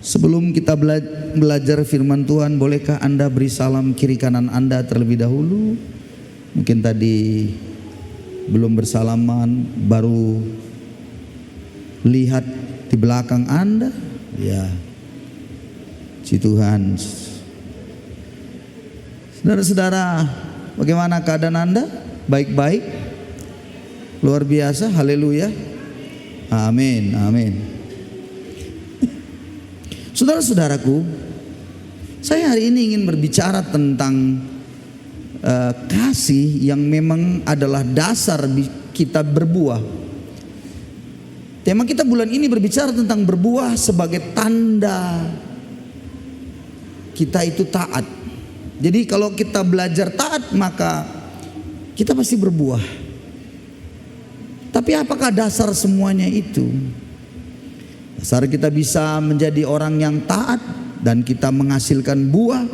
Sebelum kita belajar firman Tuhan, bolehkah Anda beri salam kiri kanan Anda terlebih dahulu? Mungkin tadi belum bersalaman, baru lihat di belakang Anda. Ya, si Tuhan. Saudara-saudara, bagaimana keadaan Anda? Baik-baik? Luar biasa, haleluya. Amin, amin. Saudara-saudaraku, saya hari ini ingin berbicara tentang kasih yang memang adalah dasar kita berbuah. Tema kita bulan ini berbicara tentang berbuah sebagai tanda kita itu taat. Jadi kalau kita belajar taat, maka kita pasti berbuah. Tapi apakah dasar semuanya itu? Dasar kita bisa menjadi orang yang taat dan kita menghasilkan buah,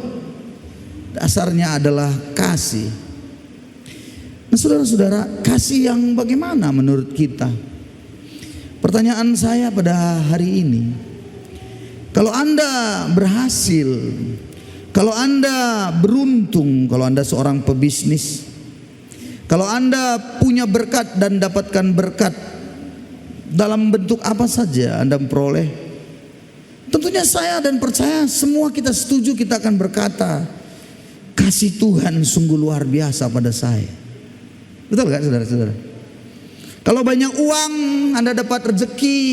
dasarnya adalah kasih. Nah, saudara-saudara, kasih yang bagaimana menurut kita? Pertanyaan saya pada hari ini, kalau Anda berhasil, kalau Anda beruntung, kalau Anda seorang pebisnis, kalau Anda punya berkat dan dapatkan berkat dalam bentuk apa saja Anda memperoleh, tentunya saya dan percaya semua kita setuju, kita akan berkata, kasih Tuhan sungguh luar biasa pada saya. Betul gak saudara-saudara? Kalau banyak uang, Anda dapat rezeki,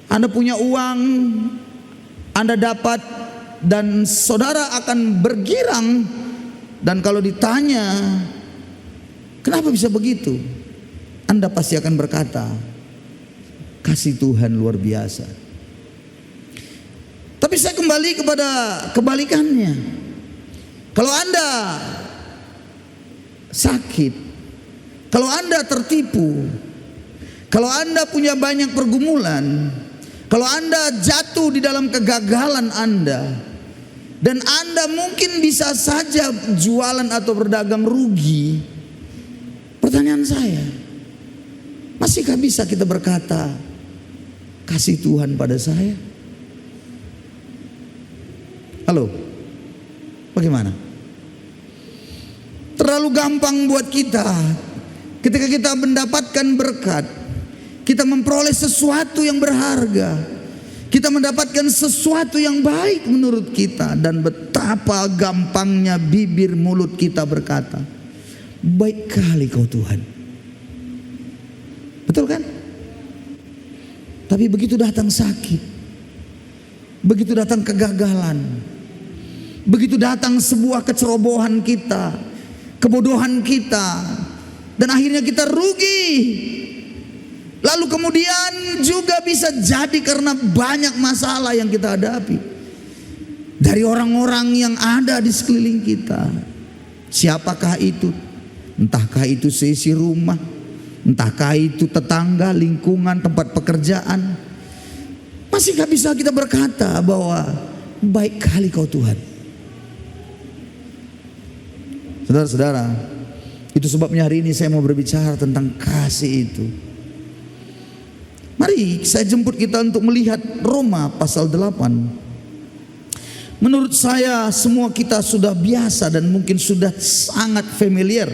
Anda punya uang, Anda dapat, dan saudara akan bergirang. Dan kalau ditanya, kenapa bisa begitu? Anda pasti akan berkata, kasih Tuhan luar biasa. Tapi saya kembali kepada kebalikannya. Kalau Anda sakit, kalau Anda tertipu, kalau Anda punya banyak pergumulan, kalau Anda jatuh di dalam kegagalan Anda, dan Anda mungkin bisa saja jualan atau berdagang rugi, pertanyaan saya, masihkah bisa kita berkata, kasih Tuhan pada saya? Halo, bagaimana? Terlalu gampang buat kita ketika kita mendapatkan berkat, kita memperoleh sesuatu yang berharga, kita mendapatkan sesuatu yang baik menurut kita, dan betapa gampangnya bibir mulut kita berkata, baik kali kau Tuhan. Betul kan? Tapi begitu datang sakit, begitu datang kegagalan, begitu datang sebuah kecerobohan kita, kebodohan kita, dan akhirnya kita rugi. Lalu kemudian juga bisa jadi karena banyak masalah yang kita hadapi dari orang-orang yang ada di sekeliling kita. Siapakah itu? Entahkah itu seisi rumah, entahkah itu tetangga, lingkungan, tempat pekerjaan. Masihkah bisa kita berkata bahwa baik kali kau Tuhan? Saudara-saudara, itu sebabnya hari ini saya mau berbicara tentang kasih itu. Mari saya jemput kita untuk melihat Roma pasal 8. Menurut saya semua kita sudah biasa dan mungkin sudah sangat familiar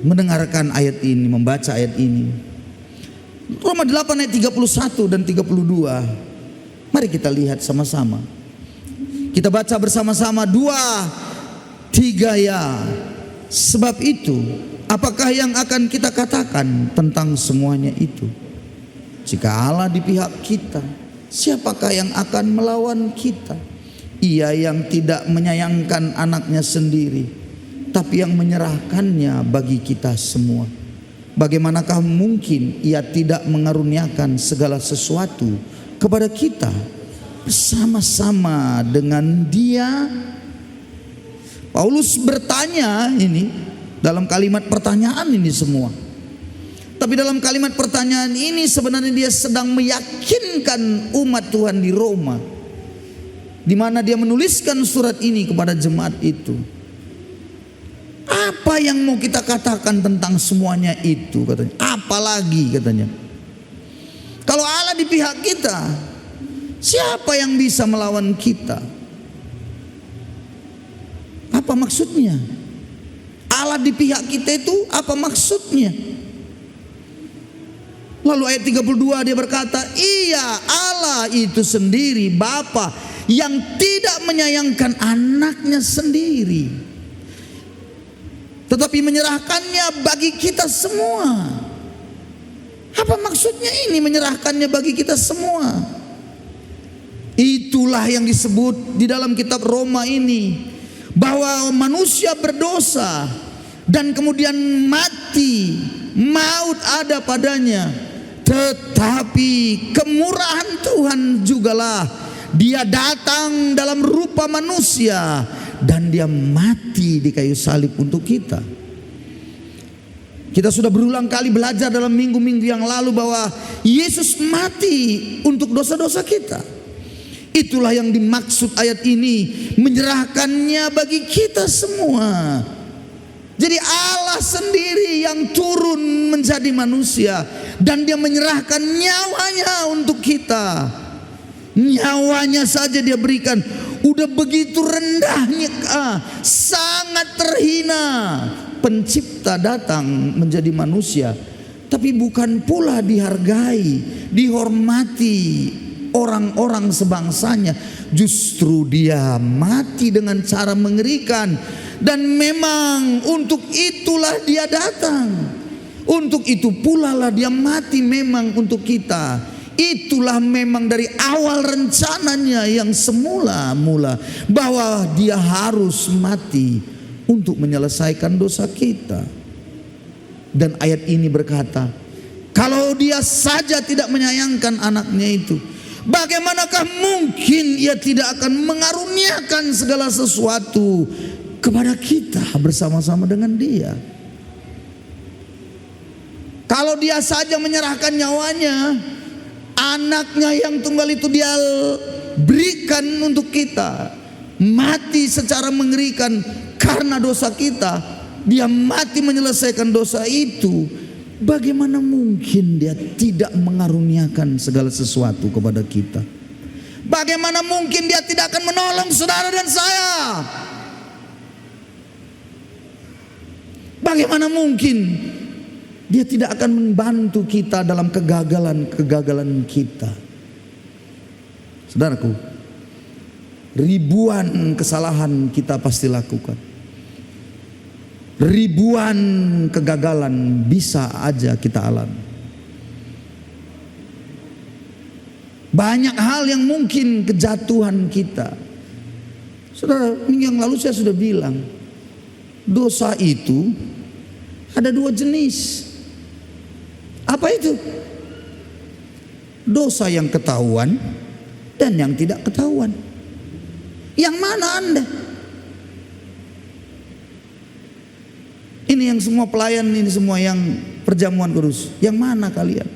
mendengarkan ayat ini, membaca ayat ini. Roma 8 ayat 31 dan 32. Mari kita lihat sama-sama. Kita baca bersama-sama 2, 3 ya. Sebab itu, apakah yang akan kita katakan tentang semuanya itu? Jika Allah di pihak kita, siapakah yang akan melawan kita? Ia yang tidak menyayangkan anaknya sendiri, tapi yang menyerahkannya bagi kita semua. Bagaimanakah mungkin ia tidak mengaruniakan segala sesuatu kepada kita bersama-sama dengan Dia? Paulus bertanya ini dalam kalimat pertanyaan ini semua. Tapi dalam kalimat pertanyaan ini sebenarnya dia sedang meyakinkan umat Tuhan di Roma, di mana dia menuliskan surat ini kepada jemaat itu. Apa yang mau kita katakan tentang semuanya itu, katanya. Apalagi katanya. Kalau Allah di pihak kita, Siapa yang bisa melawan kita? Apa maksudnya? Allah di pihak kita itu apa maksudnya? Lalu ayat 32 dia berkata, iya, Allah itu sendiri Bapa yang tidak menyayangkan anaknya sendiri, tetapi menyerahkannya bagi kita semua. Apa maksudnya ini menyerahkannya bagi kita semua? Itulah yang disebut di dalam kitab Roma ini, bahwa manusia berdosa dan kemudian mati, maut ada padanya, tetapi kemurahan Tuhan jugalah dia datang dalam rupa manusia dan dia mati di kayu salib untuk kita. Kita sudah berulang kali belajar dalam minggu-minggu yang lalu bahwa Yesus mati untuk dosa-dosa kita. Itulah yang dimaksud ayat ini, menyerahkannya bagi kita semua. Jadi Allah sendiri yang turun menjadi manusia dan dia menyerahkan nyawanya untuk kita. Nyawanya saja dia berikan. Udah begitu rendahnya, sangat terhina. Pencipta datang menjadi manusia, tapi bukan pula dihargai, dihormati orang-orang sebangsanya. Justru dia mati dengan cara mengerikan. Dan memang untuk itulah dia datang. Untuk itu pula lah dia mati memang untuk kita. Itulah memang dari awal rencananya yang semula-mula, bahwa dia harus mati untuk menyelesaikan dosa kita. Dan ayat ini berkata, kalau dia saja tidak menyayangkan anaknya itu, bagaimanakah mungkin ia tidak akan mengaruniakan segala sesuatu kepada kita bersama-sama dengan dia. Kalau dia saja menyerahkan nyawanya, anaknya yang tunggal itu dia berikan untuk kita, mati secara mengerikan karena dosa kita, dia mati menyelesaikan dosa itu. Bagaimana mungkin dia tidak mengaruniakan segala sesuatu kepada kita? Bagaimana mungkin dia tidak akan menolong saudara dan saya? Bagaimana mungkin dia tidak akan membantu kita dalam kegagalan-kegagalan kita? Saudaraku, ribuan kesalahan kita pasti lakukan. Ribuan kegagalan bisa aja kita alami. Banyak hal yang mungkin kejatuhan kita. Saudara, minggu yang lalu saya sudah bilang, dosa itu ada dua jenis. Apa itu? Dosa yang ketahuan dan yang tidak ketahuan. Yang mana Anda? Ini yang semua pelayan, ini semua yang perjamuan kudus. Yang mana kalian?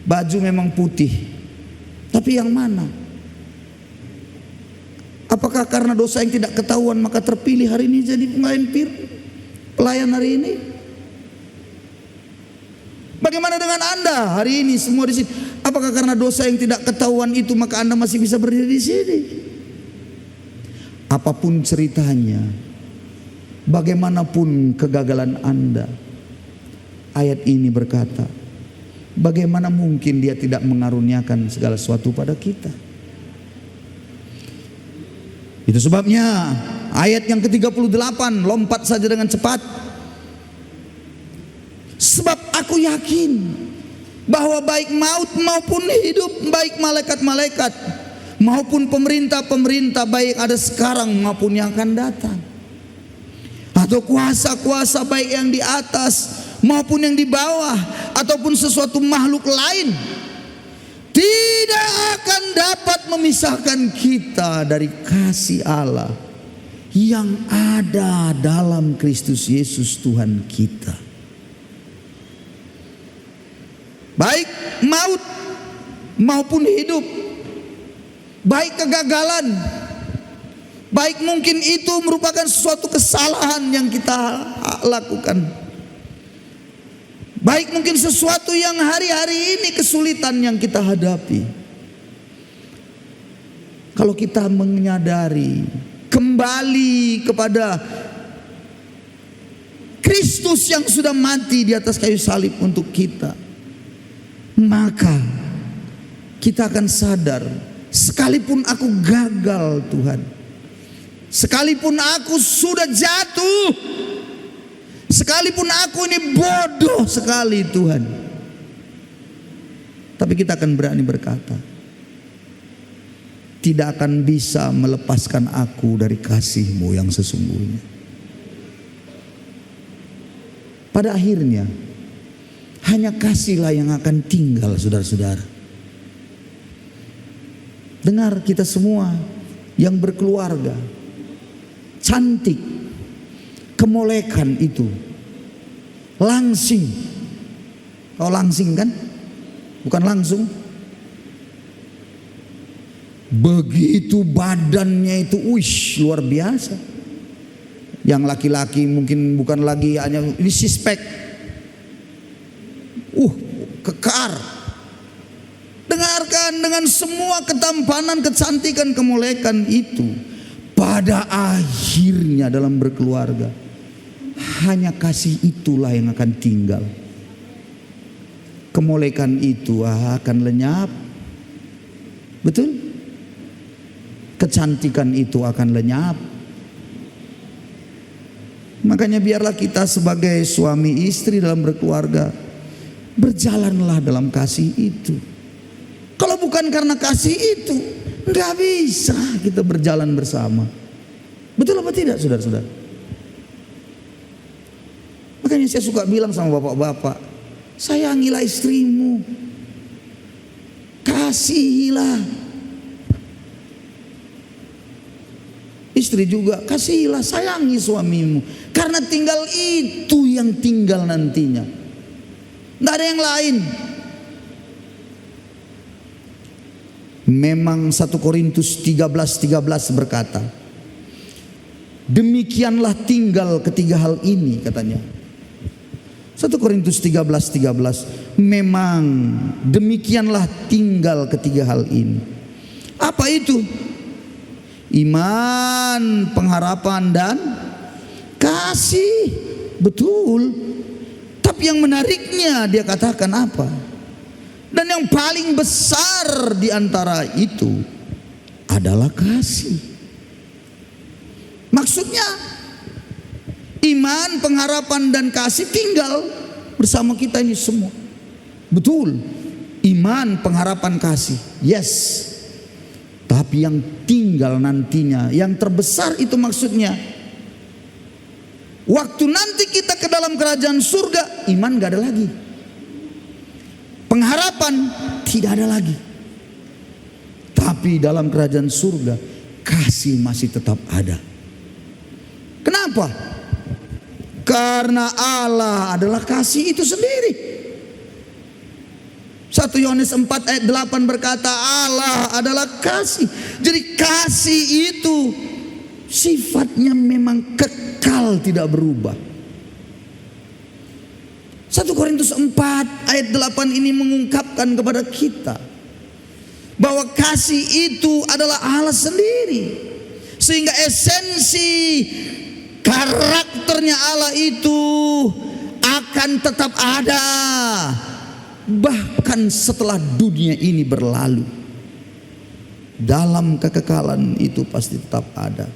Baju memang putih, tapi yang mana? Apakah karena dosa yang tidak ketahuan maka terpilih hari ini jadi pelayan hari ini? Bagaimana dengan Anda hari ini semua di sini? Apakah karena dosa yang tidak ketahuan itu maka Anda masih bisa berdiri di sini? Apapun ceritanya, bagaimanapun kegagalan Anda, ayat ini berkata, bagaimana mungkin dia tidak mengaruniakan segala sesuatu pada kita? Itu sebabnya ayat yang ke-38, lompat saja dengan cepat. Sebab aku yakin bahwa baik maut maupun hidup, baik malaikat-malaikat maupun pemerintah-pemerintah, baik ada sekarang maupun yang akan datang, atau kuasa-kuasa baik yang di atas maupun yang di bawah, ataupun sesuatu makhluk lain, tidak akan dapat memisahkan kita dari kasih Allah yang ada dalam Kristus Yesus Tuhan kita. Baik maut maupun hidup, baik kegagalan, baik mungkin itu merupakan suatu kesalahan yang kita lakukan, baik mungkin sesuatu yang hari-hari ini kesulitan yang kita hadapi, Kalau kita menyadari kembali kepada Kristus yang sudah mati di atas kayu salib untuk kita, maka kita akan sadar, sekalipun aku gagal Tuhan, sekalipun aku sudah jatuh, sekalipun aku ini bodoh sekali Tuhan, tapi kita akan berani berkata, tidak akan bisa melepaskan aku dari kasih-Mu yang sesungguhnya. Pada akhirnya hanya kasih-lah yang akan tinggal, saudara-saudara. Dengar, kita semua yang berkeluarga, cantik, kemolekan itu langsing. Kau langsing kan? Bukan langsung. Begitu badannya itu, wish, luar biasa. Yang laki-laki mungkin bukan lagi hanya ini sispek, kekar. Dengarkan, dengan semua ketampanan, kecantikan, kemolekan itu, pada akhirnya dalam berkeluarga hanya kasih itulah yang akan tinggal. Kemolekan itu akan lenyap, betul? Kecantikan itu akan lenyap. Makanya biarlah kita sebagai suami istri dalam berkeluarga, berjalanlah dalam kasih itu. Kalau bukan karena kasih itu, nggak bisa kita berjalan bersama. Betul apa tidak, saudara-saudara? Makanya saya suka bilang sama bapak-bapak, sayangilah istrimu, kasihilah. Istri juga kasihilah, sayangi suamimu, karena tinggal itu yang tinggal nantinya, tidak ada yang lain. Memang 1 Korintus 13:13 berkata, demikianlah tinggal ketiga hal ini, katanya. 1 Korintus 13:13, memang demikianlah tinggal ketiga hal ini. Apa itu? Iman, pengharapan, dan kasih. Betul. Tapi yang menariknya dia katakan apa? Dan yang paling besar di antara itu adalah kasih. Maksudnya iman, pengharapan, dan kasih tinggal bersama kita ini semua. Betul. Iman, pengharapan, kasih. Yes. Tapi yang tinggal nantinya, yang terbesar itu maksudnya, waktu nanti kita ke dalam kerajaan surga, iman gak ada lagi, pengharapan tidak ada lagi. Tapi dalam kerajaan surga, kasih masih tetap ada. Kenapa? Karena Allah adalah kasih itu sendiri. 1 Yohanes 4 ayat 8 berkata, Allah adalah kasih. Jadi kasih itu sifatnya memang kekal, tidak berubah. 1 Korintus 4 ayat 8 ini mengungkapkan kepada kita bahwa kasih itu adalah Allah sendiri. Sehingga esensi karakternya Allah itu akan tetap ada. Bahkan setelah dunia ini berlalu, dalam kekekalan itu pasti tetap ada.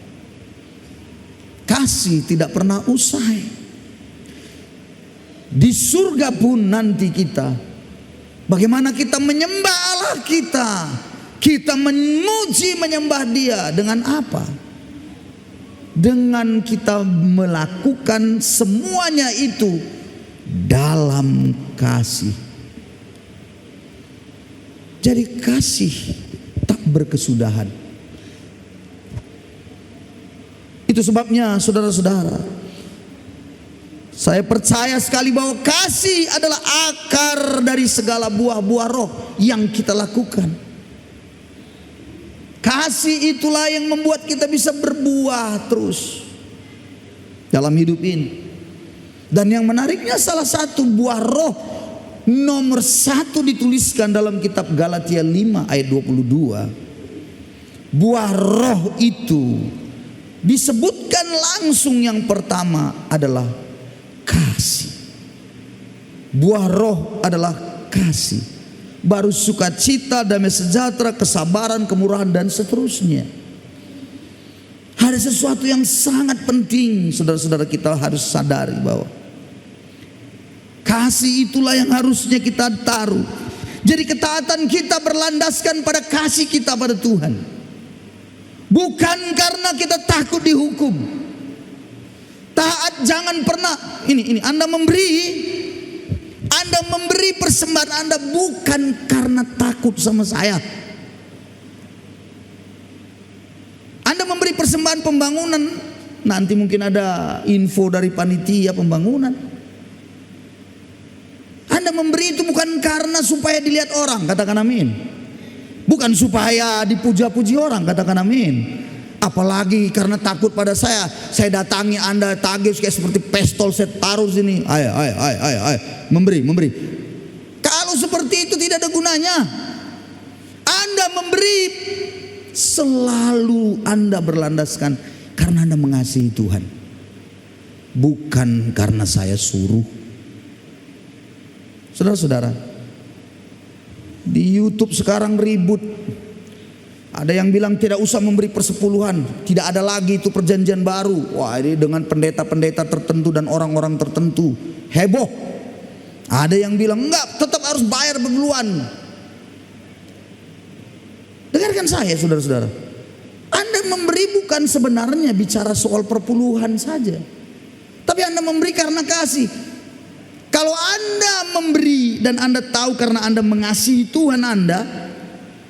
Kasih tidak pernah usai. Di surga pun nanti kita, bagaimana kita menyembah Allah kita, kita memuji menyembah Dia dengan apa? Dengan kita melakukan semuanya itu dalam kasih. Jadi kasih tak berkesudahan. Itu sebabnya saudara-saudara, saya percaya sekali bahwa kasih adalah akar dari segala buah-buah roh yang kita lakukan. Kasih itulah yang membuat kita bisa berbuah terus dalam hidup ini. Dan yang menariknya, salah satu buah roh nomor 1 dituliskan dalam kitab Galatia 5 ayat 22. buah roh itu disebutkan langsung yang pertama adalah kasih. Buah roh adalah kasih. Baru sukacita, damai sejahtera, kesabaran, kemurahan, dan seterusnya. Ada sesuatu yang sangat penting, saudara-saudara, kita harus sadari bahwa kasih itulah yang harusnya kita taruh. Jadi ketaatan kita berlandaskan pada kasih kita pada Tuhan. Bukan karena kita takut dihukum. Taat jangan pernah, ini Anda memberi persembahan Anda bukan karena takut sama saya. Anda memberi persembahan pembangunan, nanti mungkin ada info dari panitia pembangunan. Anda memberi itu bukan karena supaya dilihat orang, katakan amin. Bukan supaya dipuja-puji orang, katakan amin. Apalagi karena takut pada saya datangi Anda tagih kayak seperti pistol saya taruh sini. Ayo, memberi. Kalau seperti itu tidak ada gunanya. Anda memberi selalu Anda berlandaskan karena Anda mengasihi Tuhan, bukan karena saya suruh. Saudara-saudara, di YouTube sekarang ribut. Ada yang bilang tidak usah memberi persepuluhan, tidak ada lagi itu perjanjian baru. Wah, ini dengan pendeta-pendeta tertentu dan orang-orang tertentu heboh. Ada yang bilang enggak, tetap harus bayar duluan. Dengarkan saya, saudara-saudara. Anda memberi bukan sebenarnya bicara soal perpuluhan saja, tapi Anda memberi karena kasih. Kalau Anda memberi dan Anda tahu karena Anda mengasihi Tuhan Anda,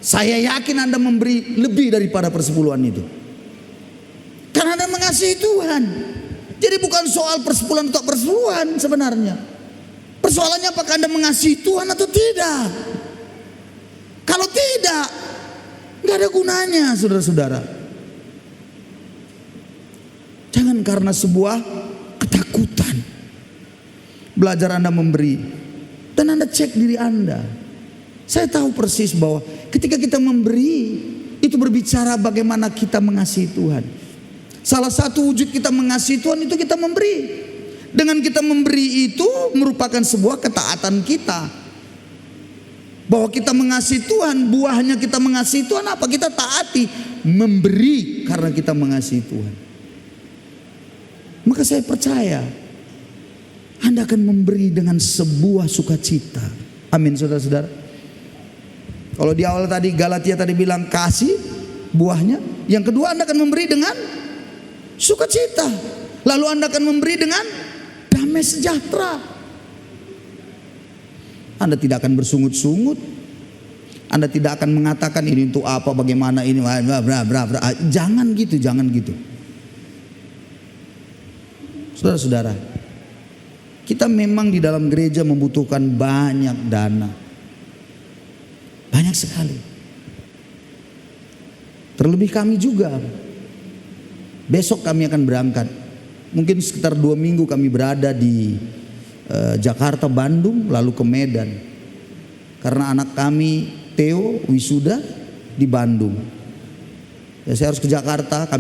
saya yakin Anda memberi lebih daripada persepuluhan itu. Karena Anda mengasihi Tuhan. Jadi bukan soal persepuluhan atau persepuluhan sebenarnya. Persoalannya apakah Anda mengasihi Tuhan atau tidak. Kalau tidak, nggak ada gunanya, saudara-saudara. Jangan karena sebuah ketakutan belajar Anda memberi, dan Anda cek diri Anda. Saya tahu persis bahwa ketika kita memberi, itu berbicara bagaimana kita mengasihi Tuhan. Salah satu wujud kita mengasihi Tuhan itu kita memberi. Dengan kita memberi itu merupakan sebuah ketaatan kita. Bahwa kita mengasihi Tuhan, buahnya kita mengasihi Tuhan apa? Kita taati, memberi karena kita mengasihi Tuhan. Maka saya percaya Anda akan memberi dengan sebuah sukacita. Amin, saudara-saudara. Kalau di awal tadi Galatia tadi bilang kasih buahnya, yang kedua Anda akan memberi dengan sukacita. Lalu Anda akan memberi dengan damai sejahtera. Anda tidak akan bersungut-sungut. Anda tidak akan mengatakan ini untuk apa, bagaimana ini, jangan gitu, jangan gitu. Saudara-saudara, kita memang di dalam gereja membutuhkan banyak dana. Banyak sekali. Terlebih kami juga. Besok kami akan berangkat. Mungkin sekitar 2 minggu kami berada di Jakarta, Bandung, lalu ke Medan. Karena anak kami Theo wisuda di Bandung. Ya, saya harus ke Jakarta.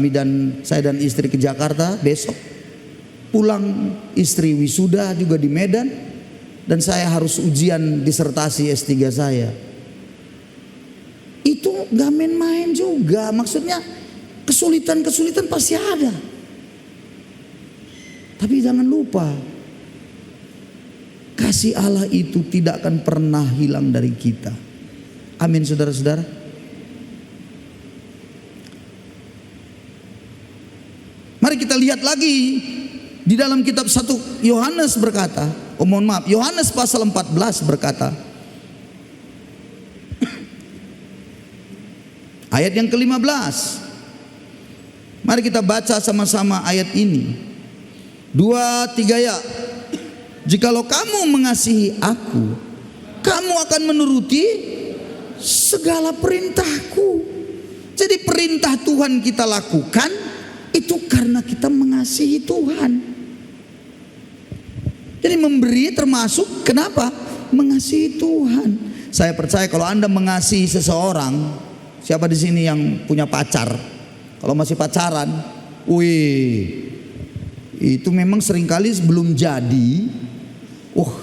Saya dan istri ke Jakarta besok. Pulang istri wisuda juga di Medan. Dan saya harus ujian disertasi S3 saya. Itu gak main-main juga. Maksudnya kesulitan-kesulitan pasti ada. Tapi jangan lupa, kasih Allah itu tidak akan pernah hilang dari kita. Amin, saudara-saudara. Mari kita lihat lagi di dalam kitab 1 Yohanes berkata, Yohanes pasal 14 berkata, ayat yang ke-15. Mari kita baca sama-sama ayat ini. 2, 3 ya. Jikalau kamu mengasihi aku, kamu akan menuruti segala perintahku. Jadi perintah Tuhan kita lakukan itu karena kita mengasihi Tuhan. Jadi memberi termasuk kenapa? Mengasihi Tuhan. Saya percaya kalau Anda mengasihi seseorang, Siapa di sini yang punya pacar? Kalau masih pacaran, wih, itu memang seringkali sebelum jadi,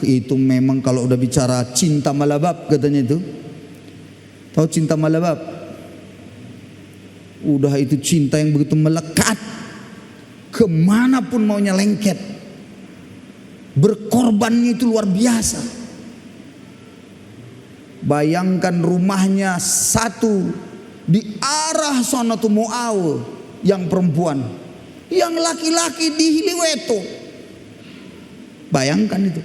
itu memang kalau udah bicara cinta malabab katanya itu. Tahu cinta malabab? Udah itu cinta yang begitu melekat, kemanapun maunya lengket. Berkorbannya itu luar biasa. Bayangkan rumahnya satu di arah sana tuh Moaw yang perempuan, yang laki-laki di Hiliweto. Bayangkan itu.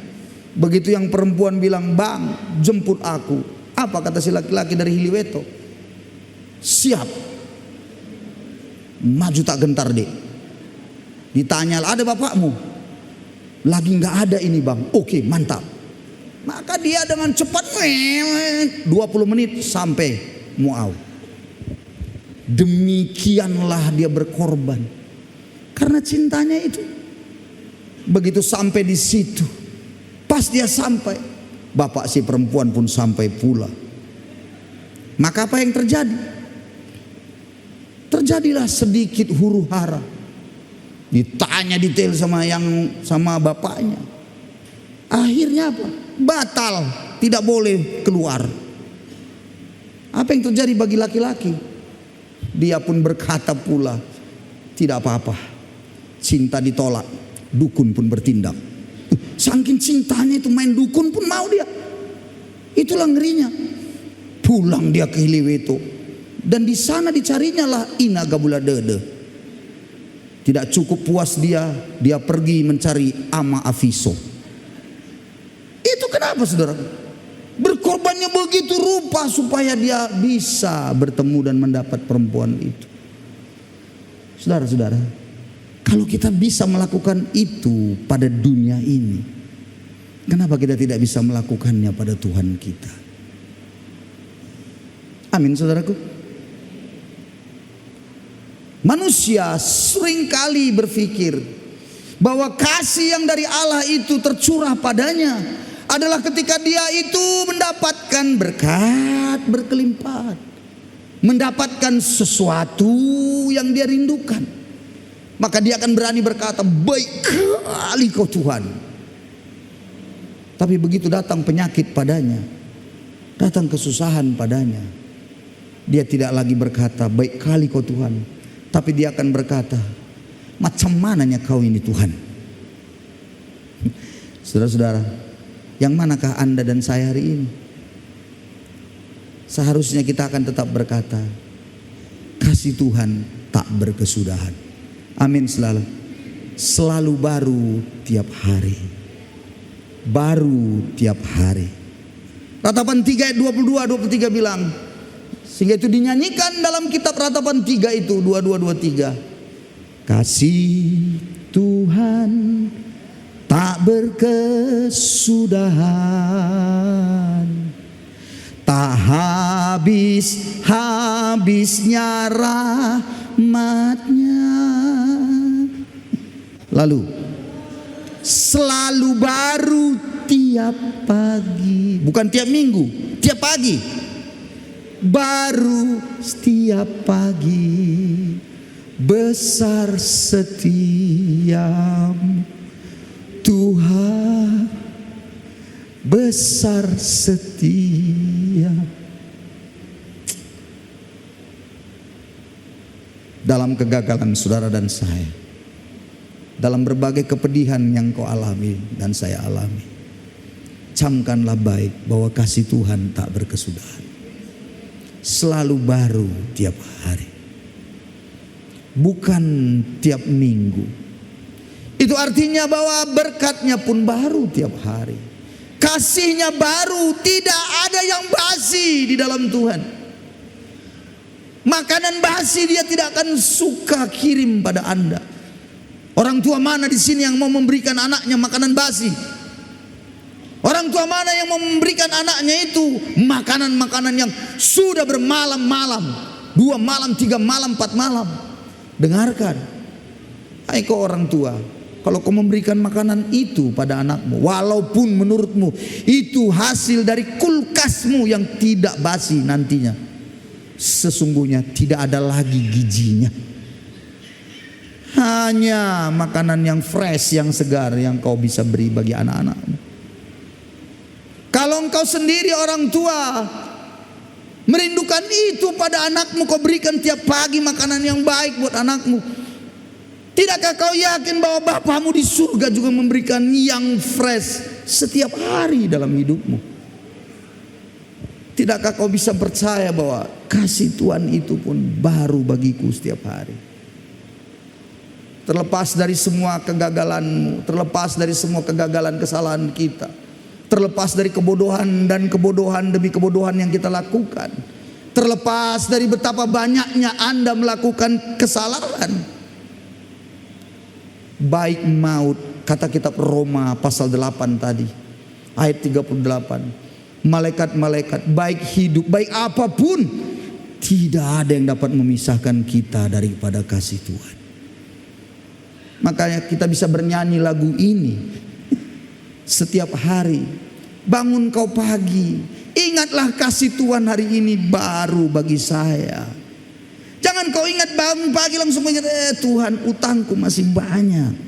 Begitu yang perempuan bilang, "Bang, jemput aku." Apa kata si laki-laki dari Hiliweto? "Siap. Maju tak gentar, Dek." Ditanya, "Ada bapakmu?" "Lagi nggak ada ini, Bang." "Oke, mantap." Maka dia dengan cepat 20 menit sampai Moaw. Demikianlah dia berkorban karena cintanya itu. Begitu sampai di situ, pas dia sampai, bapak si perempuan pun sampai pula. Maka apa yang terjadi? Terjadilah sedikit huru hara. Ditanya detail sama bapaknya. Akhirnya apa? Batal, tidak boleh keluar. Apa yang terjadi bagi laki-laki? Dia pun berkata pula, "Tidak apa-apa. Cinta ditolak, dukun pun bertindak." Saking cintanya itu, main dukun pun mau dia. Itulah ngerinya. Pulang dia ke Hiliweto, dan di sana dicarinya lah Ina Gabuladede. Tidak cukup puas dia pergi mencari Ama Afiso. Itu kenapa, saudara? Berkorbannya begitu rupa supaya dia bisa bertemu dan mendapat perempuan itu. Saudara-saudara, kalau kita bisa melakukan itu pada dunia ini, kenapa kita tidak bisa melakukannya pada Tuhan kita? Amin, saudaraku. Manusia seringkali berpikir bahwa kasih yang dari Allah itu tercurah padanya adalah ketika dia itu mendapatkan berkat berkelimpahan, mendapatkan sesuatu yang dia rindukan. Maka dia akan berani berkata, "Baik kali kau Tuhan." Tapi begitu datang penyakit padanya, datang kesusahan padanya, dia tidak lagi berkata, "Baik kali kau Tuhan." Tapi dia akan berkata, "Macam mananya kau ini Tuhan?" Saudara-saudara, yang manakah Anda dan saya hari ini? Seharusnya kita akan tetap berkata, kasih Tuhan tak berkesudahan. Amin selalu. Selalu baru tiap hari. Baru tiap hari. Ratapan 3 ayat 22-23 bilang, sehingga itu dinyanyikan dalam kitab Ratapan 3 itu 22-23. Kasih Tuhan tak berkesudahan, tak habis-habisnya rahmatnya. Lalu selalu baru tiap pagi, bukan tiap minggu, tiap pagi. Baru setiap pagi, besar setiamu Tuhan, besar setia. Dalam kegagalan saudara dan saya, dalam berbagai kepedihan yang kau alami dan saya alami, camkanlah baik bahwa kasih Tuhan tak berkesudahan. Selalu baru tiap hari, bukan tiap minggu. Itu artinya bahwa berkatnya pun baru tiap hari, kasihnya baru, tidak ada yang basi di dalam Tuhan. Makanan basi dia tidak akan suka kirim pada Anda. Orang tua mana di sini yang mau memberikan anaknya makanan basi? Orang tua mana yang memberikan anaknya itu makanan-makanan yang sudah bermalam-malam, 2 malam, 3 malam, 4 malam? Dengarkan, hai kau orang tua, kalau kau memberikan makanan itu pada anakmu, walaupun menurutmu itu hasil dari kulkasmu yang tidak basi nantinya, sesungguhnya tidak ada lagi gizinya. Hanya makanan yang fresh, yang segar yang kau bisa beri bagi anak-anakmu. Kalau engkau sendiri orang tua merindukan itu pada anakmu, kau berikan tiap pagi makanan yang baik buat anakmu. Tidakkah kau yakin bahwa Bapamu di surga juga memberikan yang fresh setiap hari dalam hidupmu? Tidakkah kau bisa percaya bahwa kasih Tuhan itu pun baru bagiku setiap hari? Terlepas dari semua kegagalanmu, terlepas dari semua kegagalan kesalahan kita, terlepas dari kebodohan dan kebodohan demi kebodohan yang kita lakukan, terlepas dari betapa banyaknya Anda melakukan kesalahan, baik maut, kata kitab Roma pasal 8 tadi, ayat 38, malaikat-malaikat, baik hidup, baik apapun, tidak ada yang dapat memisahkan kita daripada kasih Tuhan. Makanya kita bisa bernyanyi lagu ini setiap hari. Bangun kau pagi, ingatlah kasih Tuhan hari ini baru bagi saya. Jangan kau ingat bangun pagi langsung ingat, Tuhan utangku masih banyak.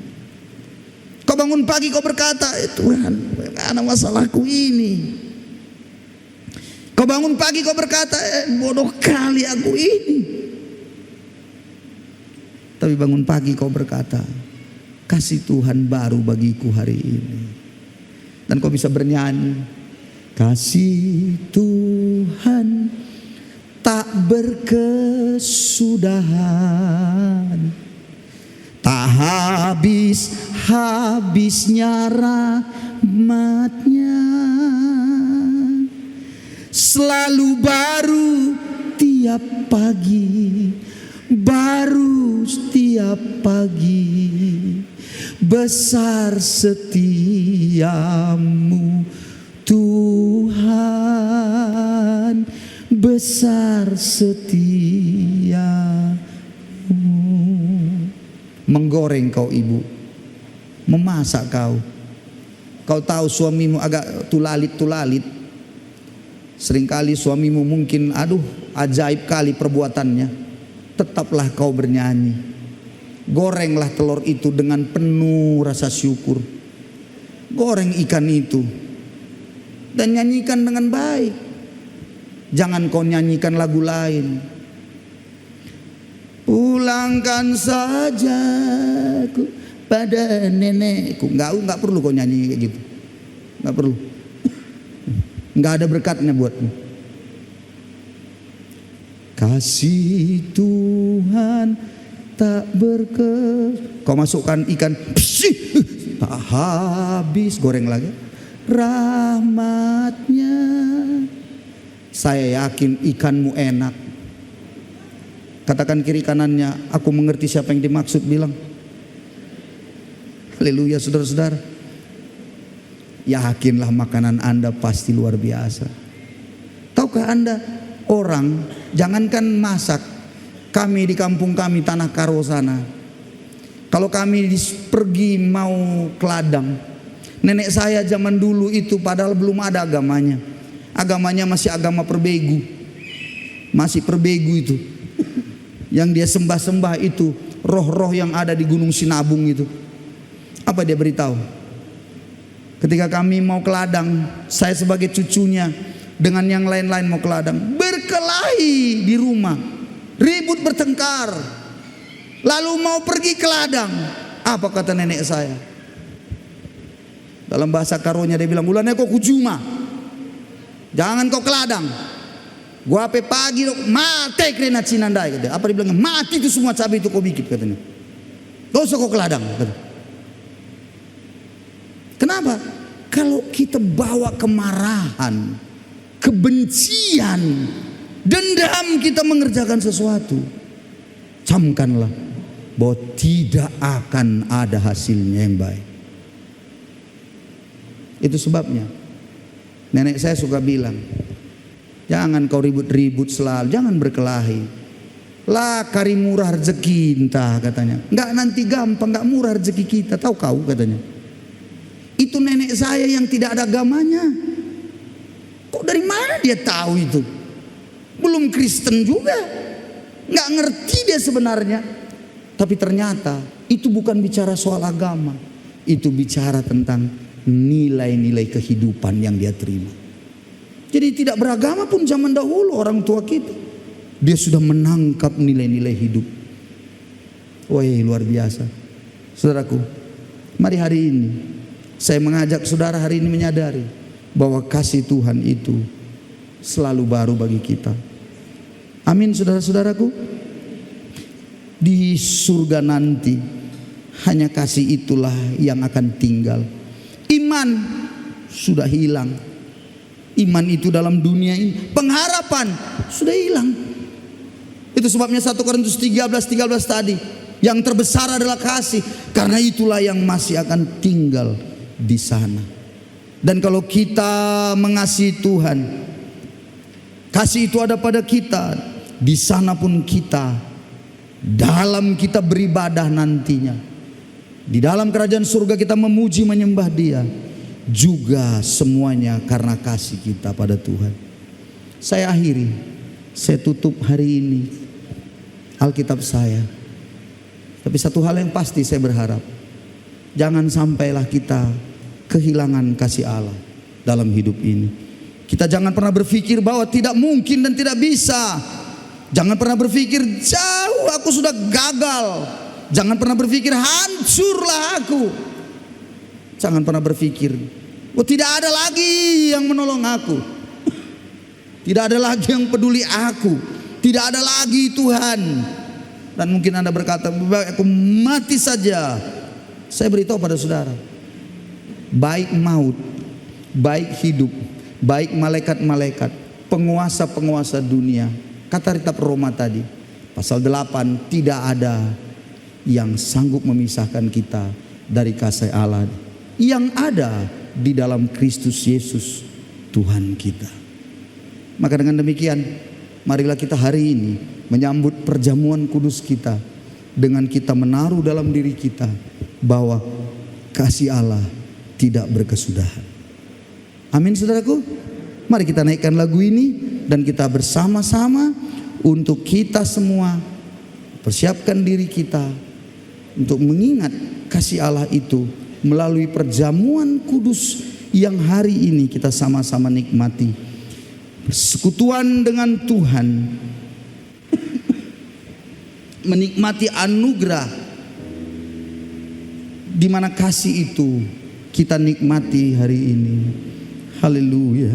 Kau bangun pagi kau berkata, Tuhan mana masalahku ini. Kau bangun pagi kau berkata, bodoh kali aku ini. Tapi bangun pagi kau berkata, kasih Tuhan baru bagiku hari ini. Dan kau bisa bernyanyi, kasih Tuhan tak berkesudahan, tak habis-habisnya rahmatnya, selalu baru tiap pagi, baru setiap pagi. Besar setiamu Tuhan, besar setiamu. Menggoreng kau ibu, memasak kau. Kau tahu suamimu agak tulalit. Seringkali suamimu mungkin ajaib kali perbuatannya. Tetaplah kau bernyanyi. Gorenglah telur itu dengan penuh rasa syukur. Goreng ikan itu dan nyanyikan dengan baik. Jangan kau nyanyikan lagu lain. Pulangkan saja ku pada nenekku. Enggak perlu kau nyanyi kayak gitu. Enggak perlu. Enggak ada berkatnya buatmu. Kasih Tuhan tak kau masukkan ikan, tak habis, goreng lagi. Rahmatnya, saya yakin ikanmu enak. Katakan kiri kanannya, aku mengerti siapa yang dimaksud, bilang. Haleluya saudara-saudara. Yakinlah makanan Anda pasti luar biasa. Tahukah Anda, orang jangankan masak, kami di kampung kami Tanah Karo sana, kalau kami pergi mau ke ladang, nenek saya zaman dulu itu padahal belum ada agamanya. Agamanya masih agama perbegu. Masih perbegu itu. Yang dia sembah-sembah itu roh-roh yang ada di Gunung Sinabung itu. Apa dia beritahu? Ketika kami mau ke ladang, saya sebagai cucunya dengan yang lain-lain mau ke ladang, berkelahi di rumah, ribut bertengkar, lalu mau pergi ke ladang. Apa kata nenek saya? Dalam bahasa Karonya dia bilang, "Ulane kok kujuma, jangan kau ke ladang. Gua ape pagi mati kena cinandai." Kata. Apa dia bilang? Mati itu semua cabai itu kau bikin, katanya. Gak usah kau ke ladang. Kata. Kenapa? Kalau kita bawa kemarahan, kebencian, dendam kita mengerjakan sesuatu, camkanlah bahwa tidak akan ada hasilnya yang baik. Itu sebabnya nenek saya suka bilang, jangan kau ribut-ribut selalu, jangan berkelahi. Lah kari murah rezeki entah, katanya. Enggak, nanti gampang, enggak murah rezeki kita, tahu kau, katanya. Itu nenek saya yang tidak ada agamanya. Kok dari mana dia tahu itu? belum Kristen juga, nggak ngerti dia sebenarnya. Tapi ternyata itu bukan bicara soal agama, itu bicara tentang nilai-nilai kehidupan yang dia terima. Jadi tidak beragama pun zaman dahulu orang tua kita, dia sudah menangkap nilai-nilai hidup. Wah, luar biasa. Saudaraku, mari hari ini saya mengajak saudara hari ini menyadari bahwa kasih Tuhan itu selalu baru bagi kita. Amin, saudara-saudaraku. Di surga nanti hanya kasih itulah yang akan tinggal. Iman sudah hilang. Iman itu dalam dunia ini, pengharapan sudah hilang. Itu sebabnya 1 Korintus 13 tadi, yang terbesar adalah kasih, karena itulah yang masih akan tinggal di sana. Dan kalau kita mengasihi Tuhan, kasih itu ada pada kita, di sana pun kita, dalam kita beribadah nantinya, di dalam kerajaan surga kita memuji menyembah Dia, juga semuanya karena kasih kita pada Tuhan. Saya akhiri, saya tutup hari ini Alkitab saya. Tapi satu hal yang pasti saya berharap, jangan sampailah kita kehilangan kasih Allah dalam hidup ini. Kita jangan pernah berpikir bahwa tidak mungkin dan tidak bisa. Jangan pernah berpikir jauh aku sudah gagal. Jangan pernah berpikir hancurlah aku. Jangan pernah berpikir, oh tidak ada lagi yang menolong aku, tidak ada lagi yang peduli aku, tidak ada lagi Tuhan. Dan mungkin Anda berkata, aku mati saja. Saya beritahu pada saudara, baik maut, baik hidup, baik malaikat-malaikat, penguasa-penguasa dunia, kata kitab Roma tadi, pasal 8, tidak ada yang sanggup memisahkan kita dari kasih Allah yang ada di dalam Kristus Yesus Tuhan kita. Maka dengan demikian, marilah kita hari ini menyambut perjamuan kudus kita dengan kita menaruh dalam diri kita bahwa kasih Allah tidak berkesudahan. Amin, saudaraku. Mari kita naikkan lagu ini dan kita bersama-sama untuk kita semua persiapkan diri kita untuk mengingat kasih Allah itu melalui perjamuan kudus yang hari ini kita sama-sama nikmati. Persekutuan dengan Tuhan, menikmati anugerah di mana kasih itu kita nikmati hari ini. Haleluya.